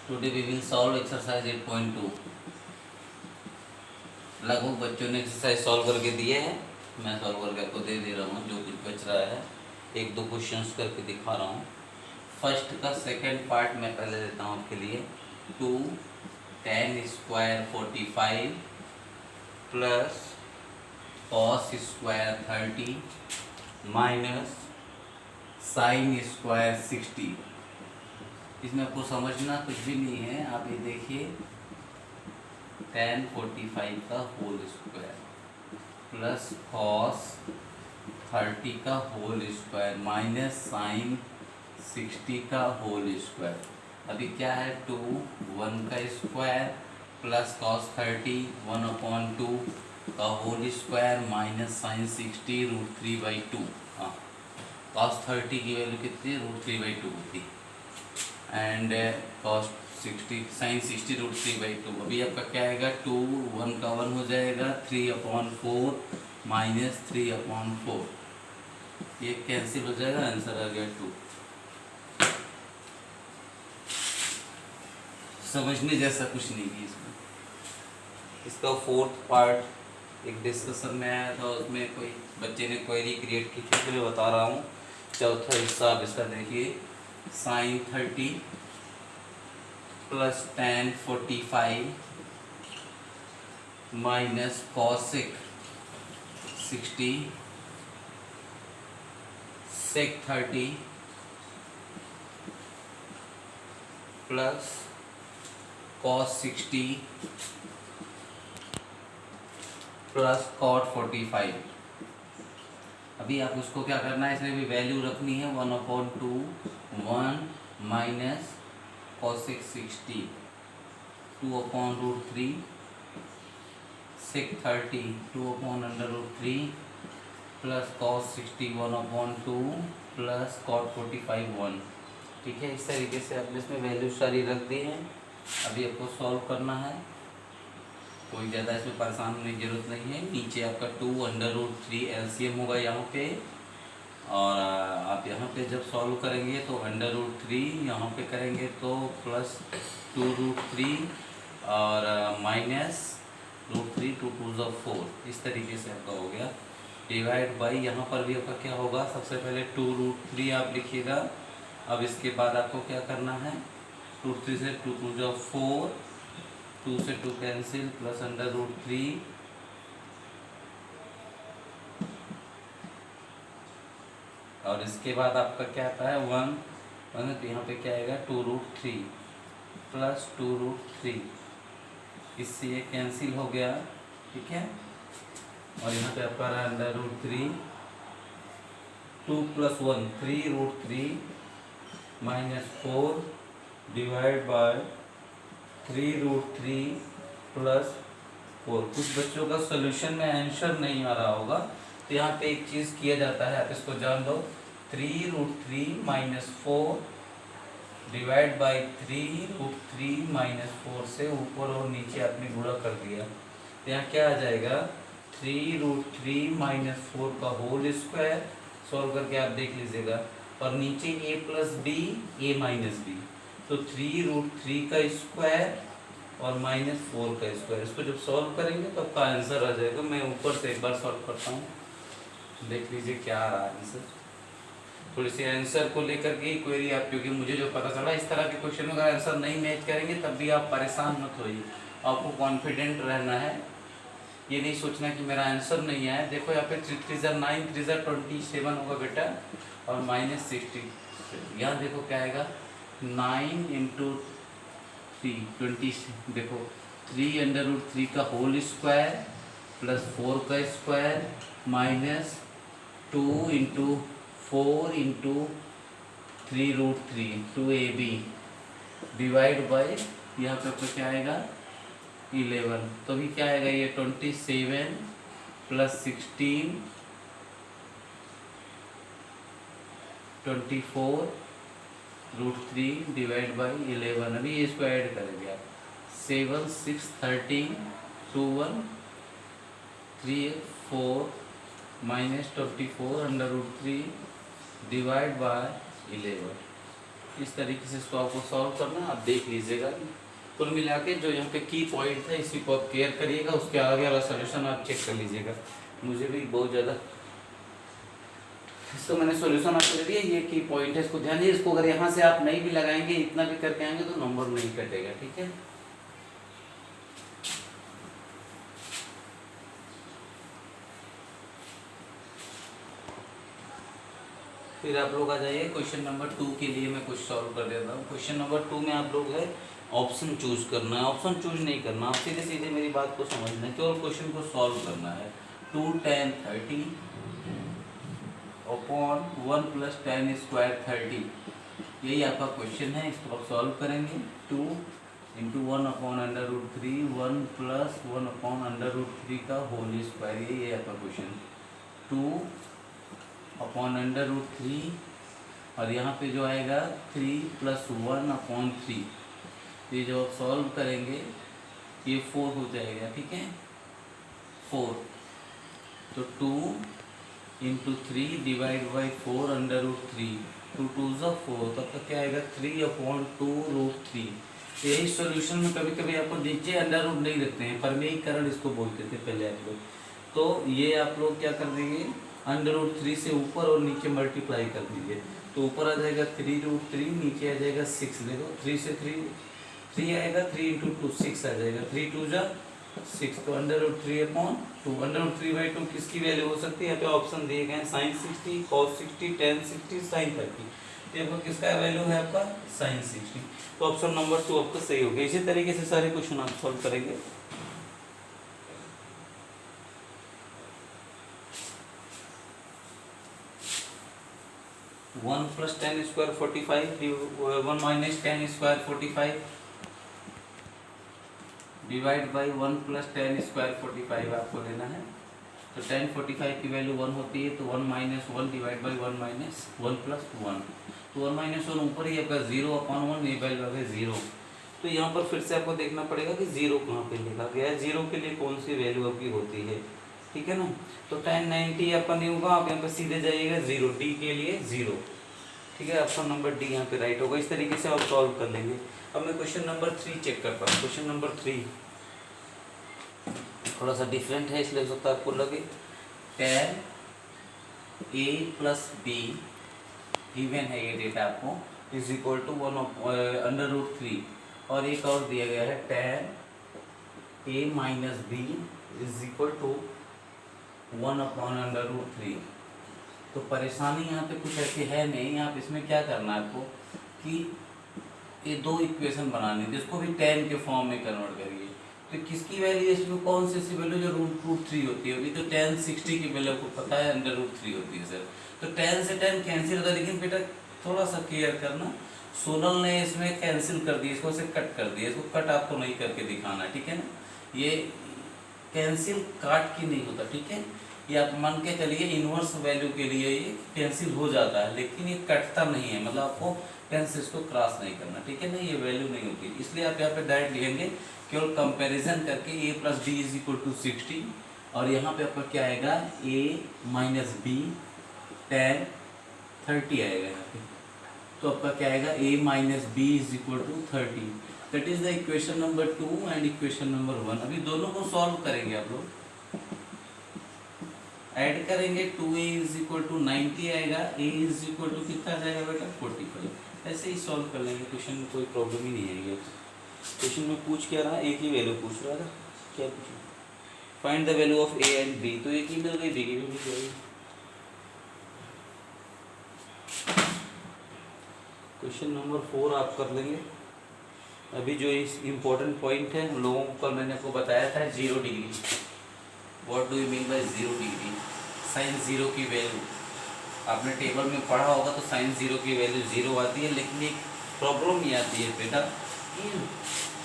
Today we will solve exercise 8.2। लगभग बच्चों ने एक्सरसाइज सॉल्व करके दिए हैं, मैं सॉल्व करके आपको दे रहा हूँ। जो कुछ बच रहा है एक दो क्वेश्चंस करके दिखा रहा हूँ। फर्स्ट का सेकंड पार्ट मैं पहले देता हूँ आपके लिए। 2 tan square 45 plus cos square 30 minus sine square 60। इसमें आपको समझना कुछ भी नहीं है। आप ये देखिए, tan 45 का होल स्क्वायर प्लस cos 30 का होल स्क्वायर माइनस साइन 60 का होल स्क्वायर। अभी क्या है, 2 1 का स्क्वायर प्लस cos 30 1/2 का होल स्क्वायर माइनस साइन 60 √3/2। हाँ, cos 30 की वैल्यू कितनी है, √3/2 थी, एंड cos 60 साइन 60 √3/2। अभी आपका क्या आएगा, 2 1 का 1 हो जाएगा, 3/4 माइनस 3/4, ये कैंसिल हो जाएगा, आंसर आ गया 2। समझने जैसा कुछ नहीं है इसमें। इसका फोर्थ पार्ट एक डिस्कशन में आया था, उसमें कोई बच्चे ने क्वेरी क्रिएट की थी, मैं बता रहा हूँ। चौथा हिस्सा आप इसका देखिए, sine 30 plus tan 45 minus cosec 60 sec 30 plus cos 60 plus cot 45। अभी आप उसको क्या करना है, इसमें भी वैल्यू रखनी है, 1/2 1 minus cosec 60 2/√3 sec 30 2/√3 plus cos 60 1/2 plus cot 45 1। ठीक है, इस तरीके से आपने इसमें वैल्यू सारी रख दी है। अभी आपको सॉल्व करना है, कोई ज़्यादा इसमें परेशान होने की जरूरत नहीं है। नीचे आपका 2/√3 एलसीएम होगा यहाँ पे, और आप यहाँ पे जब सॉल्व करेंगे तो √3 यहाँ पे करेंगे तो प्लस 2√3 और माइनस √3 2 2 4। इस तरीके से आपका हो गया। डिवाइड बाई यहाँ पर भी आपका क्या होगा, सबसे पहले 2√3 आप लिखिएगा। अब इसके बाद आपको क्या करना है, √3 से 2 2 4, 2 से 2 कैंसिल, प्लस √3 और इसके बाद आपका क्या आता है 1 तो यहाँ पे क्या आएगा 2√3 प्लस 2√3, इससे ये कैंसिल हो गया। ठीक है, और यहाँ पे आपका रहा √3 2 + 1 3√3 माइनस 4 डिवाइड बाय 3√3 प्लस 4। कुछ बच्चों का सोल्यूशन में आंसर नहीं आ रहा होगा, तो यहाँ पे एक चीज़ किया जाता है, आप इसको जान लो। 3√3 माइनस 4 डिवाइड बाई 3√3 माइनस 4 से ऊपर और नीचे आपने गुणा कर दिया, तो यहाँ क्या आ जाएगा, 3√3 माइनस 4 का होल स्क्वायर। सॉल्व करके आप देख लीजिएगा, और नीचे a plus B a minus B, तो 3√3 का स्क्वायर और माइनस 4 का स्क्वायर। इसको जब सॉल्व करेंगे तो आपका आंसर आ जाएगा। मैं ऊपर से एक बार सॉल्व करता हूँ, देख लीजिए क्या आ रहा है आंसर। थोड़ी सी आंसर को लेकर के क्वेरी आप, क्योंकि मुझे जो पता चला, इस तरह के क्वेश्चन में अगर आंसर नहीं मैच करेंगे तब भी आप परेशान मत होइए। आपको कॉन्फिडेंट रहना है, ये नहीं सोचना कि मेरा आंसर नहीं आया। देखो यहाँ पे 3 3 9 3 27 होगा बेटा, और माइनस 60। यहाँ देखो क्या आएगा, 9 × 3 20। देखो 3√3 का होल स्क्वायर प्लस 4 का square minus 2 × 4 × 3√3 2ab divide by, यहाँ पे आपको क्या आएगा 11। तो अभी क्या आएगा, ये 27 प्लस 16 24 √3 डिवाइड बाई 11। अभी इसको ऐड करेंगे आप, 7 6 13 2 1 3 4 माइनस 24 √3 डिवाइड बाय 11। इस तरीके से इसको आपको सॉल्व करना है। आप देख लीजिएगा, कुल मिला के जो यहाँ पे की पॉइंट है इसी को आप केयर करिएगा, उसके आगे वाला सोल्यूशन आप चेक कर लीजिएगा। मुझे भी बहुत ज़्यादा, इसको मैंने सोल्यूशन आपको दे दिया, ये की पॉइंट है, इसको ध्यान दीजिए। इसको अगर यहाँ से आप नहीं भी लगाएंगे, इतना भी करके आएंगे तो नंबर नहीं कटेगा, ठीक है। फिर आप लोग आ जाइए क्वेश्चन नंबर 2 के लिए। मैं कुछ सॉल्व कर देता हूँ। क्वेश्चन नंबर 2 में आप लोग है ऑप्शन चूज करना है। ऑप्शन चूज नहीं करना, आप सीधे सीधे मेरी बात को समझना है, केवल क्वेश्चन को सॉल्व करना है। 2 tan 30 अपॉन 1 + tan स्क्वायर 30, यही आपका क्वेश्चन है। इसको आप सॉल्व करेंगे। 2 × 1/√3 1 + 1/√3 का होल स्क्वायर, यही है आपका क्वेश्चन। 2/√3 और यहाँ पे जो आएगा 3 + 1/3, ये जो आप सॉल्व करेंगे ये 4 हो जाएगा, ठीक है। 4 तो 2 × 3 / 4/√3, 2 2 4, तब तक क्या आएगा 3/2√3। यही सॉल्यूशन में कभी कभी आपको नीचे अंडर रूट नहीं रखते हैं, परमीकरण इसको बोलते थे पहले आप लोग। तो ये आप लोग क्या कर देंगे, √3 से ऊपर और नीचे मल्टीप्लाई कर दीजिए, तो ऊपर आ जाएगा 3√3, नीचे आ जाएगा 6। देखो 3 से 3 आएगा, 3 × 2 6 आ जाएगा, 3 2 जा 6, तो √3/2। √3/2 किसकी वैल्यू हो सकती है, यहाँ पे ऑप्शन दिए गए हैं sin 60, cos 60, tan 60, sin 30। तो आपका किसका वैल्यू है, आपका sin 60। तो ऑप्शन नंबर 2 आपका सही हो गया। इसी तरीके से सारे क्वेश्चन आप सॉल्व करेंगे। One + tan square 45, 1 - tan square 45 divide by 1 + tan square 45 आपको लेना है। तो tan 45 की वैल्यू 1 होती है, तो 1 - 1 डिवाइड बाई 1 - 1 + 1, तो 1 - 1 ऊपर ही आपका 0/1, ये वैल्यू आ गई 0। तो यहाँ पर फिर से आपको देखना पड़ेगा कि 0 कहाँ पे लिखा गया है, 0 के लिए कौन सी वैल्यू आपकी होती है, ठीक है ना। तो tan 90 आपका नहीं होगा, आप यहाँ पर सीधे जाइएगा 0, डी के लिए 0, ठीक है। ऑप्शन नंबर डी यहाँ पे राइट होगा। इस तरीके से आप सॉल्व कर लेंगे। अब मैं क्वेश्चन नंबर 3 चेक करता हूँ। क्वेश्चन नंबर 3 थोड़ा सा डिफरेंट है, इसलिए हो सकता है आपको लगे। tan a + b गिवन है, ये डेटा आपको, = 1/√3, और एक और दिया गया है tan a - b = 1/√3। तो परेशानी यहाँ पे कुछ ऐसी है नहीं। आप इसमें क्या करना है आपको कि ये दो इक्वेशन बनानी, जिसको भी tan के फॉर्म में कन्वर्ट करिए। तो किसकी वैल्यू, इसमें कौन सी ऐसी वैल्यू जो √3 होती है। अभी तो tan 60 की वैल्यू आपको पता है √3 होती है सर। तो tan से tan कैंसिल होता है, लेकिन बेटा थोड़ा सा क्लियर करना, सोनल ने इसमें कैंसिल कर दिया, इसको से कट कर दिया। इसको कट आपको नहीं करके दिखाना, ठीक है ना। ये कैंसिल काट के नहीं होता, ठीक है। ये आप मान के चलिए इन्वर्स वैल्यू के लिए ये कैंसिल हो जाता है, लेकिन ये कटता नहीं है, मतलब आपको कैंसिल इसको क्रॉस नहीं करना, ठीक है ना। ये वैल्यू नहीं होती, इसलिए आप यहाँ पे डायरेक्ट लिखेंगे, केवल कंपैरिजन करके a + b = 60, और यहाँ पे आपका क्या आएगा a - b tan 30 आएगा यहाँ पे। तो आपका क्या आएगा a - b = 30। That is the equation number 2 and equation number 1। अभी दोनों को सॉल्व करेंगे आप लोग, ऐड करेंगे। 2a = 90 आएगा, a = कितना आ जाएगा बेटा 45। ऐसे ही सॉल्व कर लेंगे, क्वेश्चन में कोई प्रॉब्लम ही नहीं आएगी। क्वेश्चन में पूछ क्या रहा, एक ही वैल्यू पूछ रहा था, क्या पूछा, find the value of a and b। तो एक ही मिल गई, b की भी मिल जाएगी। क्वेश्चन नंबर 4 आप कर लेंगे। अभी जो इस इम्पोर्टेंट पॉइंट है, हम लोगों को कल मैंने आपको बताया था 0 degree. What do you mean by 0 degree. sin 0 की वैल्यू आपने टेबल में पढ़ा होगा, तो sin 0 की वैल्यू 0 आती है, लेकिन एक प्रॉब्लम ये आती है बेटा कि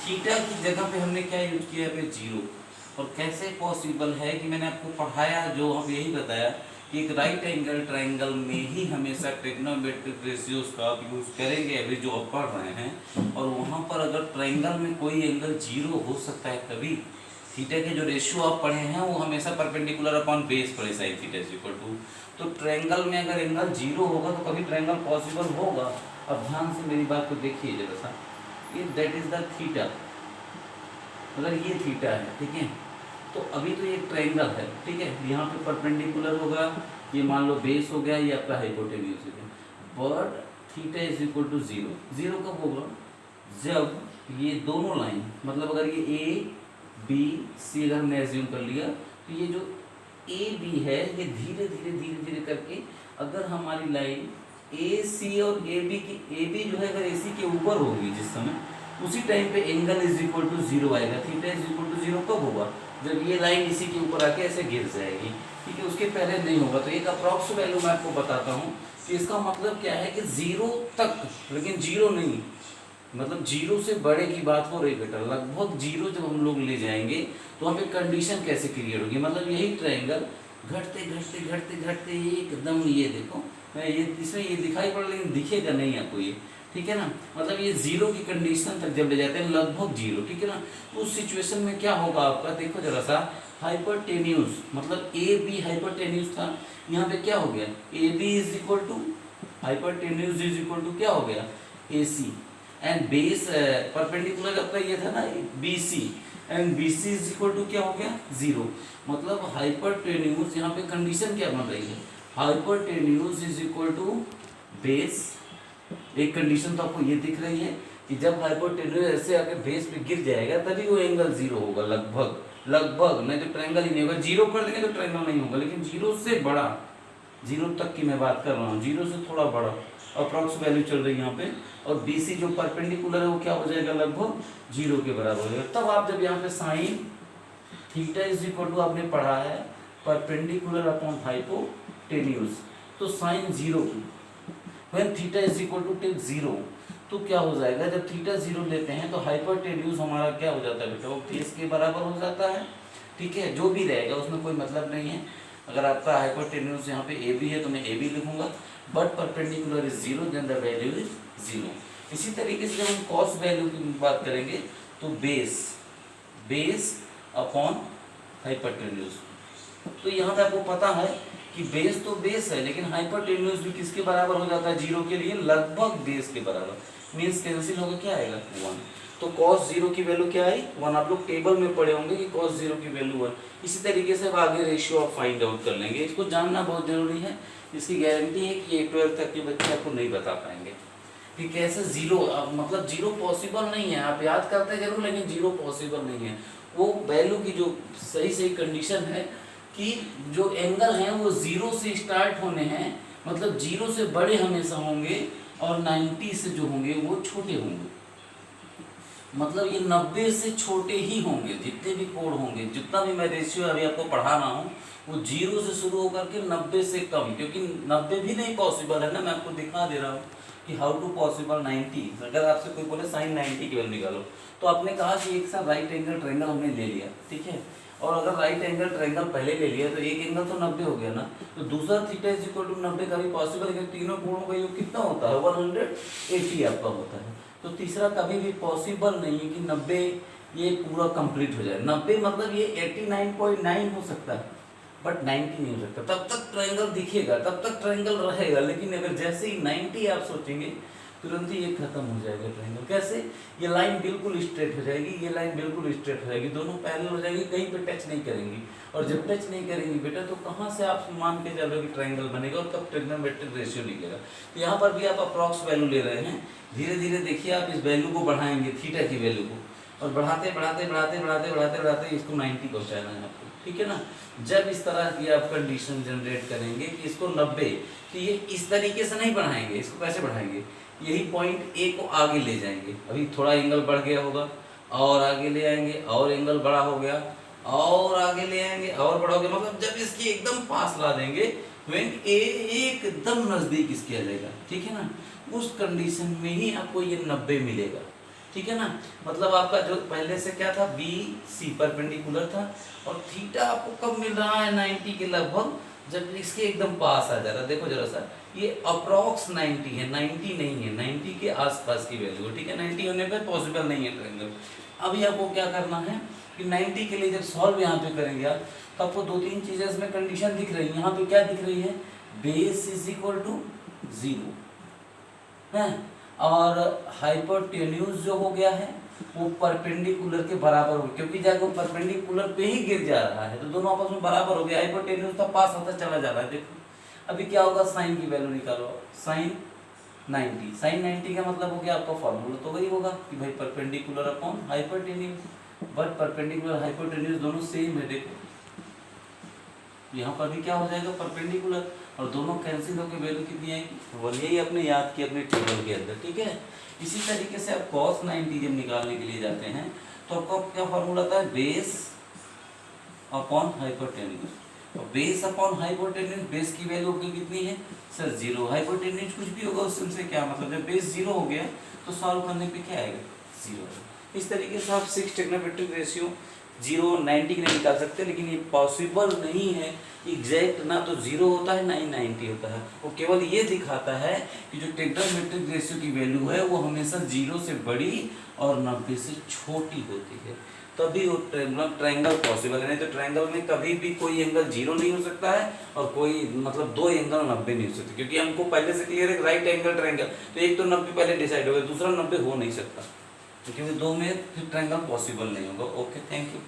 थीटा की जगह पे हमने क्या यूज किया है 0। और कैसे पॉसिबल है कि मैंने आपको पढ़ाया, जो हम यही बताया कि एक राइट एंगल ट्रायंगल में ही हमेशा ट्रिग्नोमेट्रिक रेशियोज का आप यूज करेंगे, अभी जो आप पढ़ रहे हैं। और वहाँ पर अगर ट्रायंगल में कोई एंगल 0 हो सकता है, कभी थीटा के जो रेशियो आप पढ़े हैं वो हमेशा परपेंडिकुलर अपॉन बेस पड़े sin θ = 2। तो ट्रायंगल में अगर एंगल 0 होगा तो कभी ट्रायंगल पॉसिबल होगा। अब ध्यान से मेरी बात को देखिए जरा सा, ये दैट इज द थीटा, अगर ये थीटा है, ठीक है, तो अभी तो ये ट्रायंगल है, ठीक है, यहाँ पे परपेंडिकुलर होगा, ये मान लो बेस हो गया, ये आपका हाइपोटेन्यूज हो गया, but theta is equal to zero. Zero कब होगा? जब ये दोनों लाइन, मतलब अगर ये ए बी सी अगर हमने एज्यूम कर लिया, तो ये जो ए बी है ये धीरे धीरे धीरे धीरे करके, अगर हमारी लाइन ए सी और ए बी जो है अगर ए सी के ऊपर होगी जिस समय, उसी टाइम पे angle is equal to zero आएगा। Theta is equal to zero कब होगा? जब ये लाइन इसी के ऊपर आके ऐसे गिर जाएगी, ठीक है, उसके पहले नहीं होगा। तो एक अप्रॉक्स वैल्यू मैं आपको बताता हूँ कि इसका मतलब क्या है कि जीरो तक, लेकिन जीरो नहीं, मतलब जीरो से बड़े की बात हो रही बेटा, लगभग जीरो जब हम लोग ले जाएंगे तो वहाँ पे कंडीशन कैसे क्रिएट होगी, मतलब यही ट्रायंगल घटते घटते घटते घटते एकदम, ये देखो मैं ये इसमें ये दिखाई पड़, लेकिन दिखेगा नहीं आपको ये, ठीक है ना, मतलब ये जीरो की कंडीशन तक जब ले जाते हैं, लगभग जीरो, ठीक है ना, उस सिचुएशन में क्या होगा आपका, देखो जरा सा, हाइपरटेन्यूज, मतलब ए बी हाइपरटेन्यूज था, यहाँ पे क्या हो गया, A B is equal to hypotenuse is equal to क्या हो गया, A C, and base perpendicular आपका ये था ना B C, and B C is equal to क्या हो गया, जीरो। मतलब हाइपरटेन्यूज, यहाँ पे कंडीशन क्या बन रही है, hypotenuse is equal to base. एक कंडीशन तो आपको ये दिख रही है कि जब हाइपोटेन्यूज ऐसे आके बेस पे गिर जाएगा तभी वो एंगल जीरो होगा, लगभग नहीं तो ट्रायंगल ही नहीं होगा। जीरो कर देंगे तो ट्रायंगल नहीं होगा, लेकिन जीरो से बड़ा, जीरो तक की मैं बात कर रहा हूँ, जीरो से थोड़ा बड़ा अप्रॉक्स वैल्यू चल रही है यहाँ पे, और बीसी जो परपेंडिकुलर है वो क्या हो जाएगा, लगभग जीरो के बराबर हो जाएगा। तब आप जब यहाँ पे sine theta is equal to आपने पढ़ा है परपेंडिकुलर अपॉन हाइपोटेन्यूज, तो साइन जीरो की when theta is equal to take zero, तो क्या हो जाएगा, जब थीटा जीरो लेते हैं तो हाइपरटेन्यूज हमारा क्या हो जाता है बेटा, वो बेस के बराबर हो जाता है, ठीक है, जो भी रहेगा उसमें कोई मतलब नहीं है। अगर आपका हाइपरटेन्यूज यहाँ पे ए बी है तो मैं ए बी लिखूंगा, but perpendicular is zero, then the value is zero. इसी तरीके से जब हम कॉस वैल्यू की बात करेंगे तो बेस अपॉन हाइपरटेन्यूज, तो यहाँ पे आपको पता है कि बेस तो बेस है, लेकिन हाइपरटेन्यूज भी किसके बराबर हो जाता है, जीरो के लिए लगभग बेस के बराबर, मींस कैंसिल होगा, क्या आएगा, 1। तो cos जीरो की वैल्यू क्या आई, 1। आप लोग टेबल में पढ़े होंगे कि cos जीरो की वैल्यू 1। इसी तरीके से अब आगे रेशियो ऑफ फाइंड आउट कर लेंगे, इसको जानना बहुत जरूरी है, इसकी गारंटी है कि 12th तक के बच्चे आपको नहीं बता पाएंगे कि कैसे जीरो, मतलब जीरो पॉसिबल नहीं है, आप याद करते जरूर लेकिन जीरो पॉसिबल नहीं है। वो वैल्यू की जो सही कंडीशन है कि जो एंगल हैं वो जीरो से स्टार्ट होने हैं, मतलब जीरो से बड़े हमेशा होंगे और 90 से जो होंगे वो छोटे होंगे, मतलब ये 90 से छोटे ही होंगे, जितने भी कोण होंगे, जितना भी मैं रेशियो अभी आपको पढ़ा रहा हूँ वो जीरो से शुरू होकर के 90 से कम, क्योंकि 90 भी नहीं पॉसिबल है ना, मैं आपको दिखा दे रहा हूँ कि हाउ टू पॉसिबल 90। अगर आपसे कोई बोले साइन 90 की वैल्यू निकालो, तो आपने कहा कि एक साथ राइट एंगल ट्रायंगल हमने ले लिया, ठीक है, और अगर राइट एंगल ट्रायंगल पहले ले लिया तो एक एंगल तो 90 हो गया ना, तो दूसरा थीटा इज इक्वल टू 90 का भी पॉसिबल है, तीनों कोणों का योग कितना होता है, 180 आपका होता है। तो तीसरा कभी भी पॉसिबल नहीं है कि 90 ये पूरा कंप्लीट हो जाए, 90 मतलब ये 89.9 हो सकता है, बट 90 नहीं हो सकता। तब तक ट्रायंगल दिखेगा, तब तक ट्रायंगल रहेगा, लेकिन अगर जैसे ही 90 आप सोचेंगे तुरंत ही ये खत्म हो जाएगा ट्रायंगल। कैसे, ये लाइन बिल्कुल स्ट्रेट हो जाएगी, ये लाइन बिल्कुल स्ट्रेट हो जाएगी, दोनों पैरेलल हो जाएगी, कहीं पे टच नहीं करेंगी, और जब टच नहीं करेंगी बेटा तो कहाँ से आप मान के चलोगे कि ट्रायंगल बनेगा, और कब ट्रिग्नोमेट्रिक रेशियो निकलेगा। तो यहाँ पर भी आप अप्रॉक्स वैल्यू ले रहे हैं, धीरे धीरे देखिए आप इस वैल्यू को बढ़ाएंगे, थीटा की वैल्यू को, और बढ़ाते बढ़ाते बढ़ाते बढ़ाते बढ़ाते बढ़ाते इसको 90 पहुँचाना है आपको, ठीक है ना। जब इस तरह की आप कंडीशन जनरेट करेंगे कि इसको 90, तो ये इस तरीके से नहीं बढ़ाएंगे, इसको कैसे बढ़ाएंगे, यही पॉइंट ए को आगे ले जाएंगे, अभी थोड़ा एंगल बढ़ गया होगा और आगे ले आएंगे, और एंगल बड़ा हो गया और आगे ले आएंगे और बड़ा हो गया, मतलब जब इसकी एकदम पास ला देंगे तो ए एकदम नज़दीक इसके आ जाएगा, ठीक है ना। उस कंडीशन में ही आपको ये 90 मिलेगा, ठीक है ना। मतलब आपका जो पहले से क्या था, बी सी परपेंडिकुलर था, और थीटा आपको कब मिल रहा है, 90 के लगभग, जब इसके एकदम पास आ जा रहा है। देखो जरा सा, ये अप्रॉक्स 90 है, 90 नहीं है, 90 के आसपास की वैल्यू है, ठीक है, 90 होने पे पॉसिबल नहीं है ट्रायंगल। अभी आपको क्या करना है कि 90 के लिए जब सॉल्व यहाँ पे करेंगे आप, तो आपको 2-3 चीज़ें इसमें कंडीशन दिख रही है। यहाँ पे क्या दिख रही है, बेस इज इक्वल टू 0 है, और हाइपोटेन्यूज जो हो गया है वो परपेंडिकुलर के बराबर हो, क्योंकि जाके वो परपेंडिकुलर पे ही गिर जा रहा है, तो दोनों आपस में बराबर हो गया। हाइपोटेन्यूज का पास होता चला जा रहा है। देखो अभी क्या होगा, साइन की वैल्यू निकालो, साइन 90। साइन 90 का मतलब हो गया आपका फॉर्मूला तो वही होगा कि भाई perpendicular upon hypotenuse. But perpendicular hypotenuse दोनों सेम है। देखो यहाँ पर भी क्या हो जाएगा, परपेंडिकुलर, और दोनों कैंसिल होकर वैल्यू कितनी आएगी, वो यही अपने याद की अपने टेबल के अंदर। ठीक है, इसी तरीके से आप cos 90 जब निकालने के लिए जाते हैं तो आपका क्या फॉर्मूला आता है, बेस अपॉन हाइपोटेन्यूज। और बेस अपॉन हाइपोटेन्यूज, बेस की वैल्यू की कितनी है सर, 0। हाइपोटेन्यूज कुछ भी होगा उससे क्या मतलब, जब बेस 0 हो गया तो सॉल्व करने पे क्या आएगा, 0। इस तरीके से आप 6 ट्रिग्नोमेट्रिक रेशियो 0 90 के लिए निकाल सकते हैं, लेकिन ये पॉसिबल नहीं है एग्जैक्ट, ना तो 0 होता है ना ही 90 होता है। वो केवल ये दिखाता है कि जो ट्रिग्नोमेट्रिक रेशियो की वैल्यू है वो हमेशा 0 से बड़ी और 90 से छोटी होती है, तभी वो ट्रायंगल पॉसिबल है। नहीं तो ट्रायंगल में कभी भी कोई एंगल 0 नहीं हो सकता है और कोई मतलब दो एंगल 90 नहीं हो सकते, क्योंकि हमको पहले से क्लियर है राइट एंगल ट्रायंगल, तो एक तो 90 पहले डिसाइड होगा, दूसरा 90 हो नहीं सकता, क्योंकि दो में फिर ट्रायंगल पॉसिबल नहीं होगा। Okay, thank you.